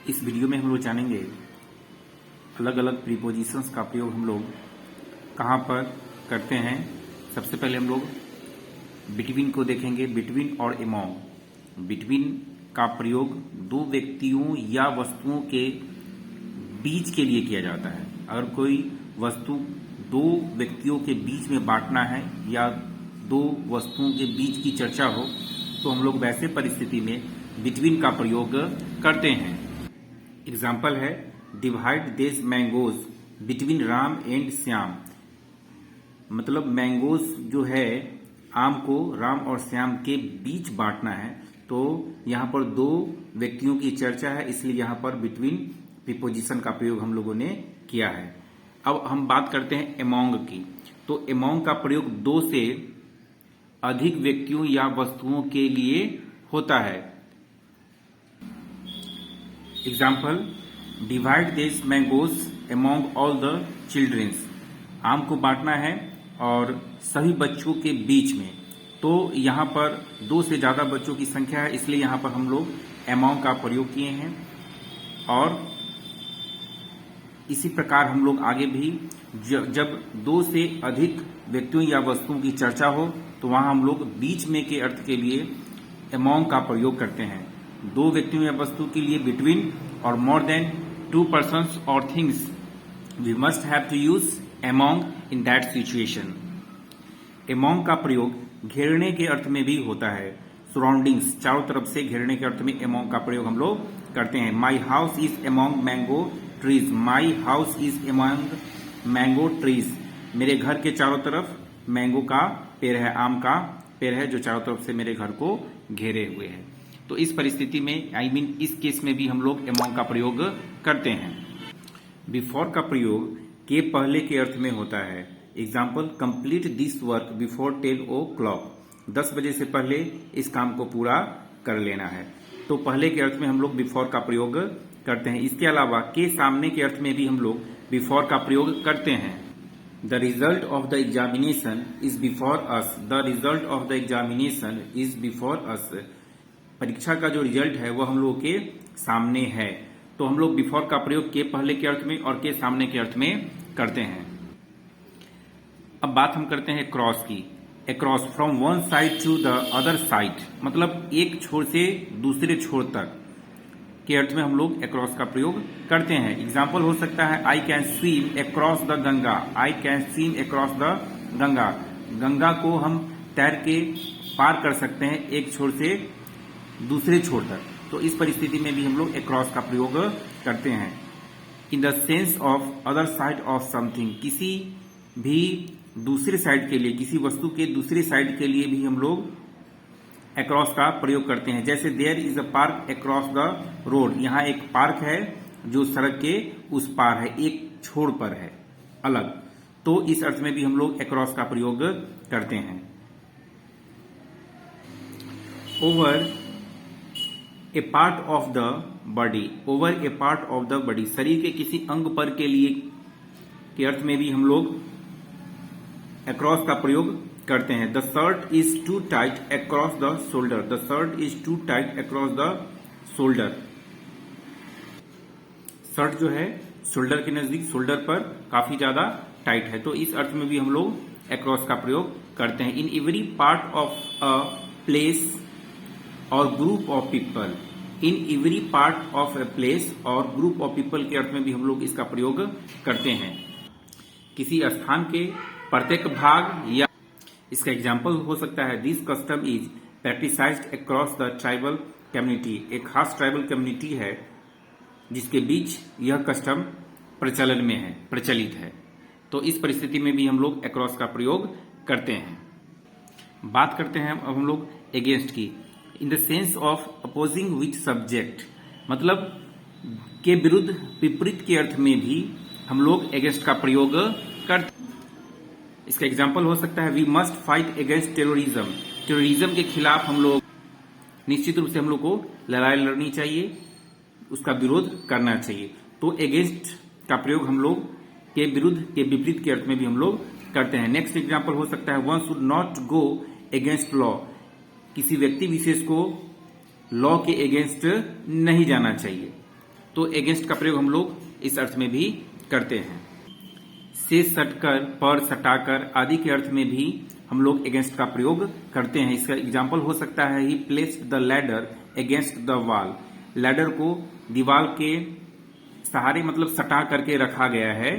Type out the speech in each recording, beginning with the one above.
इस वीडियो में हम लोग जानेंगे अलग अलग प्रीपोजिशंस का प्रयोग हम लोग कहाँ पर करते हैं। सबसे पहले हम लोग बिटवीन को देखेंगे। बिटवीन और अमॉन्ग। बिटवीन का प्रयोग दो व्यक्तियों या वस्तुओं के बीच के लिए किया जाता है। अगर कोई वस्तु दो व्यक्तियों के बीच में बांटना है या दो वस्तुओं के बीच की चर्चा हो तो हम लोग वैसे परिस्थिति में बिटवीन का प्रयोग करते हैं। एग्जाम्पल है divide this mangoes between Ram and Shyam. मतलब मैंगोज जो है आम को राम और श्याम के बीच बांटना है। तो यहाँ पर दो व्यक्तियों की चर्चा है, इसलिए यहाँ पर बिटवीन प्रीपोजिशन का प्रयोग हम लोगों ने किया है। अब हम बात करते हैं अमॉन्ग की। तो अमॉन्ग का प्रयोग दो से अधिक व्यक्तियों या वस्तुओं के लिए होता है। Example divide this mangoes among all the childrens. आम को बांटना है और सभी बच्चों के बीच में। तो यहाँ पर दो से ज्यादा बच्चों की संख्या है, इसलिए यहाँ पर हम लोग अमॉन्ग का प्रयोग किए हैं। और इसी प्रकार हम लोग आगे भी जब दो से अधिक व्यक्तियों या वस्तुओं की चर्चा हो तो वहां हम लोग बीच में के अर्थ के लिए अमॉन्ग का प्रयोग करते हैं। दो व्यक्तियों या वस्तु के लिए बिटवीन और मोर देन टू पर्सन्स और things we must have to use among in that situation. Among का प्रयोग घेरने के अर्थ में भी होता है। सराउंडिंग्स, चारों तरफ से घेरने के अर्थ में अमॉन्ग का प्रयोग हम लोग करते हैं। My house is among mango trees. My house is among mango trees. मेरे घर के चारों तरफ मैंगो का पेड़ है, आम का पेड़ है जो चारों तरफ से मेरे घर को घेरे हुए है। तो इस परिस्थिति में इस केस में भी हम लोग अमॉन्ग का प्रयोग करते हैं। बिफोर का प्रयोग के पहले के अर्थ में होता है। Example complete this work before 10 o'clock। 10 बजे से पहले इस काम को पूरा कर लेना है। तो पहले के अर्थ में हम लोग बिफोर का प्रयोग करते हैं। इसके अलावा के सामने के अर्थ में भी हम लोग बिफोर का प्रयोग करते हैं। The result of the examination is before us. The result of the examination is before us. परीक्षा का जो रिजल्ट है वो हम लोगों के सामने है। तो हम लोग बिफोर का प्रयोग के पहले के अर्थ में और के सामने के अर्थ में करते हैं। अब बात हम करते हैं क्रॉस की। Across, from one side to the other side. मतलब एक छोर से दूसरे छोर तक के अर्थ में हम लोग अक्रॉस का प्रयोग करते हैं। एग्जाम्पल हो सकता है I can swim across the Ganga. I can swim across the Ganga. Ganga को हम तैर के पार कर सकते हैं एक छोर से दूसरे छोर तक। तो इस परिस्थिति में भी हम लोग अक्रॉस का प्रयोग करते हैं। In the sense of other side of something. किसी भी दूसरे साइड के लिए, किसी वस्तु के दूसरे साइड के लिए भी हम लोग अक्रॉस का प्रयोग करते हैं। जैसे there is a park across the road. यहाँ एक पार्क है जो सड़क के उस पार है, एक छोर पर है अलग। तो इस अर्थ में भी हम लोग अक्रॉस का प्रयोग करते हैं। Over A part of the body. Over A part of the body, शरीर के किसी अंग पर के लिए के अर्थ में भी हम लोग अक्रॉस का प्रयोग करते हैं। The shirt is too tight across the shoulder. The shirt is too tight across the shoulder. Shirt जो है शोल्डर के नजदीक, शोल्डर पर काफी ज्यादा टाइट है। तो इस अर्थ में भी हम लोग अक्रॉस का प्रयोग करते हैं। In every part of a place और group of people. In every part of a place और ग्रुप ऑफ पीपल के अर्थ में भी हम लोग इसका प्रयोग करते हैं। किसी स्थान के प्रत्येक भाग या इसका एग्जाम्पल हो सकता है this custom is practised across the tribal community. एक खास ट्राइबल कम्युनिटी है जिसके बीच यह कस्टम प्रचलन में है, प्रचलित है। तो इस परिस्थिति में भी हम लोग अक्रॉस का प्रयोग करते हैं। बात करते हैं अब हम लोग अगेंस्ट की। In the sense of opposing which subject. मतलब के विरुद्ध, विपरीत के अर्थ में भी हम लोग अगेंस्ट का प्रयोग करते हैं। इसका एग्जाम्पल हो सकता है we must fight against terrorism. Terrorism के खिलाफ हम लोग निश्चित रूप से हम लोग को लड़ाई लड़नी चाहिए, उसका विरोध करना चाहिए। तो अगेंस्ट का प्रयोग हम लोग के विरुद्ध, के विपरीत के अर्थ में भी हम लोग करते हैं। नेक्स्ट एग्जाम्पल हो सकता है one should not go against law. किसी व्यक्ति विशेष को लॉ के अगेंस्ट नहीं जाना चाहिए। तो अगेंस्ट का प्रयोग हम लोग इस अर्थ में भी करते हैं। से सटकर, पर सटाकर आदि के अर्थ में भी हम लोग अगेंस्ट का प्रयोग करते हैं। इसका एग्जाम्पल हो सकता है ही placed the ladder against the wall. Ladder को दीवार के सहारे मतलब सटा करके रखा गया है।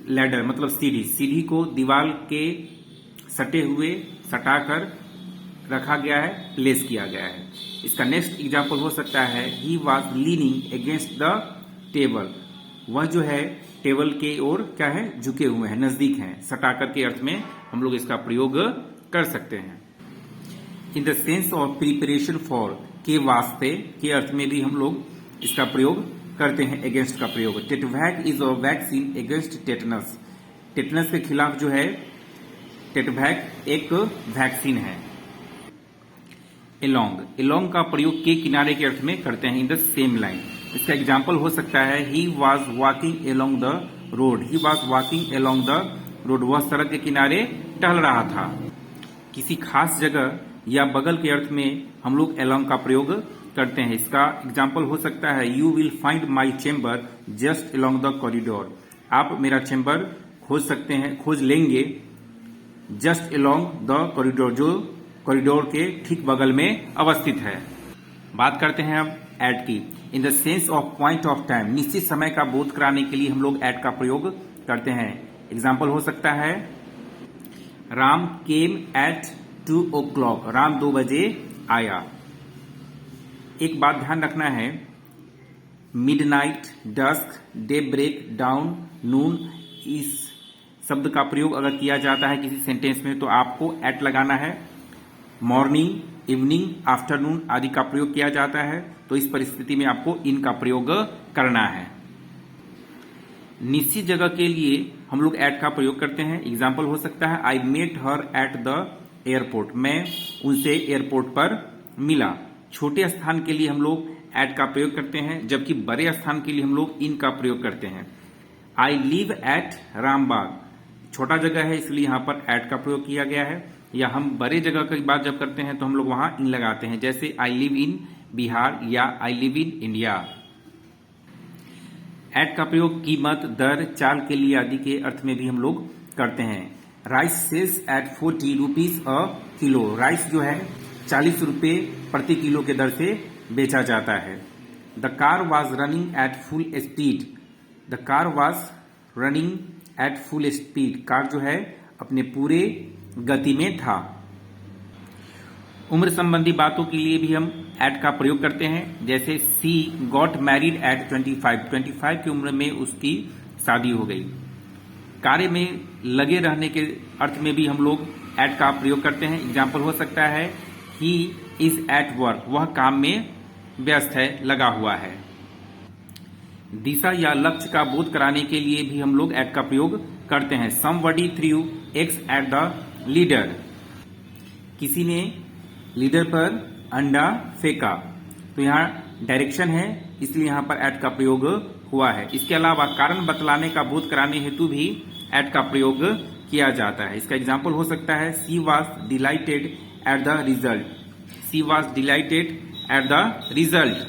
लैडर मतलब सीढ़ी, सीढ़ी को दीवार के सटे हुए सटाकर रखा गया है, प्लेस किया गया है। इसका नेक्स्ट एग्जाम्पल हो सकता है he was leaning against the table. वह जो है टेबल के ओर क्या है, झुके हुए हैं, नजदीक हैं। सटाकर के अर्थ में हम लोग इसका प्रयोग कर सकते हैं। In the sense of preparation for, के वास्ते के अर्थ में भी हम लोग इसका प्रयोग करते हैं, अगेंस्ट का प्रयोग। Tetvac is a vaccine against tetanus. Tetanus के खिलाफ जो है टेटवैक एक वैक्सीन है। एलोंग, एलोंग का प्रयोग के किनारे के अर्थ में करते हैं, इन द सेम लाइन। इसका एग्जाम्पल हो सकता है he was walking along the road. He was walking along the road, वह सड़क के किनारे टहल रहा था। किसी खास जगह या बगल के अर्थ में हम लोग एलोंग का प्रयोग करते हैं। इसका एग्जाम्पल हो सकता है you will find my chamber just along the corridor. आप मेरा चेम्बर खोज सकते हैं, खोज लेंगे जस्ट एलोंग द कॉरिडोर, जो कॉरिडोर के ठीक बगल में अवस्थित है। बात करते हैं अब एट की। In the sense of point of time, निश्चित समय का बोध कराने के लिए हम लोग एट का प्रयोग करते हैं। एग्जाम्पल हो सकता है Ram came at 2 o'clock, Ram 2 बजे आया। एक बात ध्यान रखना है, midnight, dusk, daybreak, dawn, noon, इस शब्द का प्रयोग अगर किया जाता है किसी सेंटेंस में तो आपको एट लगाना है। मॉर्निंग, इवनिंग, आफ्टरनून आदि का प्रयोग किया जाता है तो इस परिस्थिति में आपको इन का प्रयोग करना है। निश्चित जगह के लिए हम लोग एट का प्रयोग करते हैं। एग्जाम्पल हो सकता है I met her at the airport, मैं उनसे एयरपोर्ट पर मिला। छोटे स्थान के लिए हम लोग एट का प्रयोग करते हैं, जबकि बड़े स्थान के लिए हम लोग इन का प्रयोग करते हैं। आई लिव एट रामबाग, छोटा जगह है इसलिए यहां पर एट का प्रयोग किया गया है। या हम बड़े जगह की बात जब करते हैं तो हम लोग वहां इन लगाते हैं, जैसे आई लिव इन बिहार या I live in India. At का प्रयोग कीमत, दर, चाल के लिए आदि के अर्थ में भी हम लोग करते हैं। Rice sells at 40 rupees a kilo, rice जो है 40 रुपए प्रति किलो के दर से बेचा जाता है। The car was running at full speed, the car was running at full speed, car जो है अपने पूरे गति में था। उम्र संबंधी बातों के लिए भी हम एट का प्रयोग करते हैं, जैसे सी गॉट मैरिड एट 25 की उम्र में उसकी शादी हो गई। कार्य में लगे रहने के अर्थ में भी हम लोग एट का प्रयोग करते हैं। एग्जाम्पल हो सकता है ही इज एट वर्क, वह काम में व्यस्त है, लगा हुआ है। दिशा या लक्ष्य का बोध कराने के लिए भी हम लोग एट का प्रयोग करते हैं। Somebody through x at the leader, किसी ने लीडर पर अंडा फेंका, तो यहाँ डायरेक्शन है इसलिए यहाँ पर एट का प्रयोग हुआ है। इसके अलावा कारण बतलाने का बोध कराने हेतु भी एट का प्रयोग किया जाता है। इसका एग्जाम्पल हो सकता है she was delighted at the result, she was delighted at the result,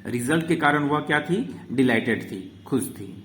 result के कारण वह क्या थी, डिलाइटेड थी, खुश थी।